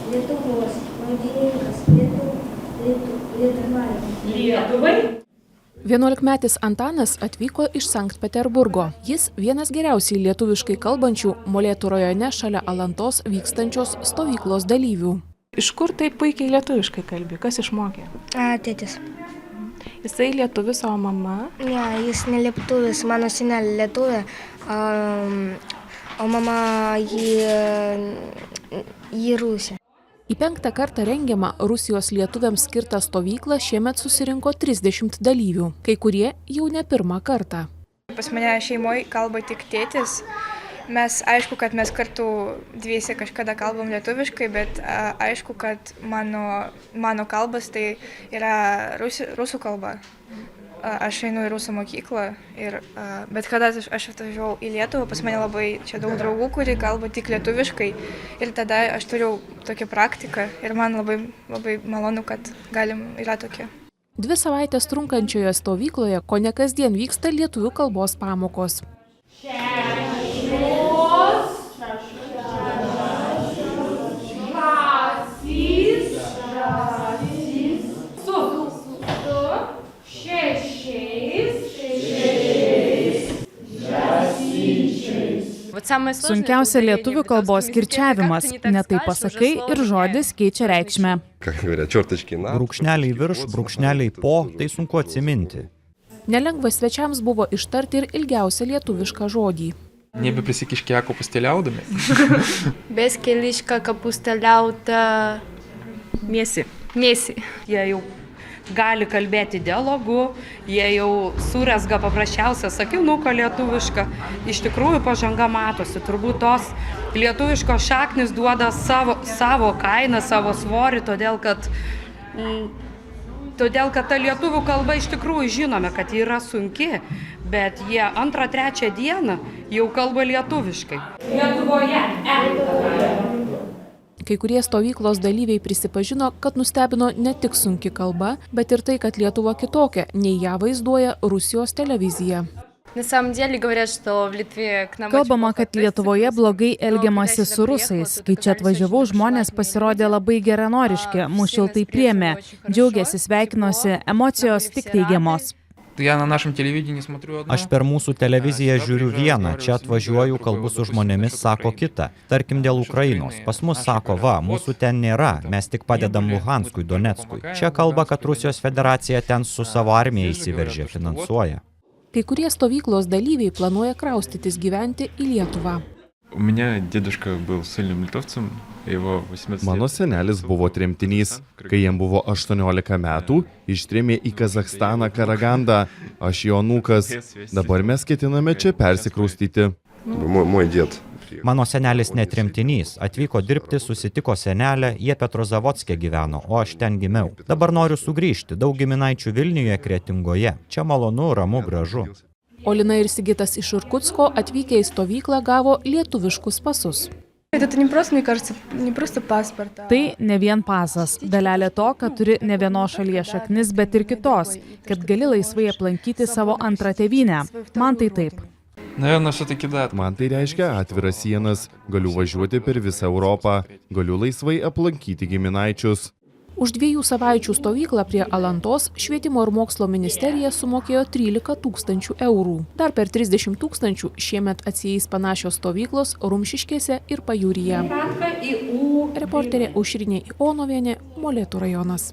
Lietuvos, maldininkas, Lietuvai. 11-metis Antanas atvyko iš Sankt Peterburgo. Jis vienas geriausiai lietuviškai kalbančių Molėtų rajone šalia Alantos vykstančios stovyklos dalyvių. Iš kur taip puikiai lietuviškai kalbi? Kas išmokė? Tėtis. Jisai lietuvis, o mama? Ne, jis ne lietuvis, mano senelė lietuvė, o mama jį rusė. Į 5. kartą rengiamą Rusijos lietuviams skirtą stovyklą šiemet susirinko 30 dalyvių, kai kurie jau ne 1. kartą. Pas mane šeimoje kalba tik tėtis. Aišku, kad mes kartu dviese kažkada kalbam lietuviškai, bet aišku, kad mano kalbas tai yra rusų kalba. Aš einu į rusų mokyklą, bet kada aš atvažiavau į Lietuvą, pas mane labai čia daug draugų, kurie kalba tik lietuviškai. Ir tada aš turiu tokią praktiką ir man labai malonu, kad yra tokia. 2 savaites trunkančioje stovykloje kone kasdien vyksta lietuvių kalbos pamokos. Sunkiausia lietuvių kalbos kirčiavimas. Ne taip pasakai ir žodis keičia reikšmę. Brūkšneliai virš, brūkšneliai po, tai sunku atsiminti. Nelengva svečiams buvo ištarti ir ilgiausią lietuvišką žodį. Nebeprisikežkė kapusteliaudami. Beskeliška kapusteliauta Mėsi. mėsi. Jie jau gali kalbėti dialogu, jie jau suresga paprasčiausią sakinuką lietuvišką. Iš tikrųjų pažanga matosi, turbūt tos lietuviškos šaknis duoda savo kainą, savo svorį, todėl kad ta lietuvių kalba iš tikrųjų žinome, kad ji yra sunki, bet jie 2-3 dieną jau kalba lietuviškai. Lietuvoje. Kai kurie stovyklos dalyviai prisipažino, kad nustebino ne tik sunki kalba, bet ir tai, kad Lietuva kitokia, nei ją vaizduoja Rusijos televizija. Kalbama, kad Lietuvoje blogai elgiamasi su rusais. Kai čia atvažiavau, žmonės pasirodė labai geranoriški, mus šiltai priėmė, džiaugiasi, sveikinosi, emocijos tik teigiamos. Aš per mūsų televiziją žiūriu vieną, čia atvažiuoju, kalbu su žmonėmis, sako kitą. Tarkim dėl Ukrainos. Pas mus sako, mūsų ten nėra, mes tik padedam Luhanskui, Donetskui. Čia kalba, kad Rusijos federacija ten su savo armija įsiveržė, finansuoja. Kai kurie stovyklos dalyviai planuoja kraustytis gyventi į Lietuvą. Mano senelis buvo tremtinys. Kai jam buvo 18 metų, ištrėmė į Kazachstaną Karagandą. Aš jo anūkas. Dabar mes ketiname čia persikraustyti. Mano senelis ne tremtinys. Atvyko dirbti, susitiko senelę, jie Petrozavodske gyveno, o aš ten gimiau. Dabar noriu sugrįžti, daug giminaičių Vilniuje, Kretingoje. Čia malonu, ramu, gražu. Olina ir Sigitas iš Irkutsko atvykę į stovyklą gavo lietuviškus pasus. Tai ne vien pasas, dalelė to, kad turi ne vienos šalies šaknis, bet ir kitos, kad gali laisvai aplankyti savo antrą tėvynę. Man tai taip. Man tai reiškia atviras sienas, galiu važiuoti per visą Europą, galiu laisvai aplankyti giminaičius. Už 2 savaičių stovyklą prie Alantos Švietimo ir mokslo ministerija sumokėjo 13 000 eurų. Dar per 30 000 šiemet atsieis panašios stovyklos Rumšiškėse ir Pajūryje. Reporterė Aušrinė Ionovienė, Molėtų rajonas.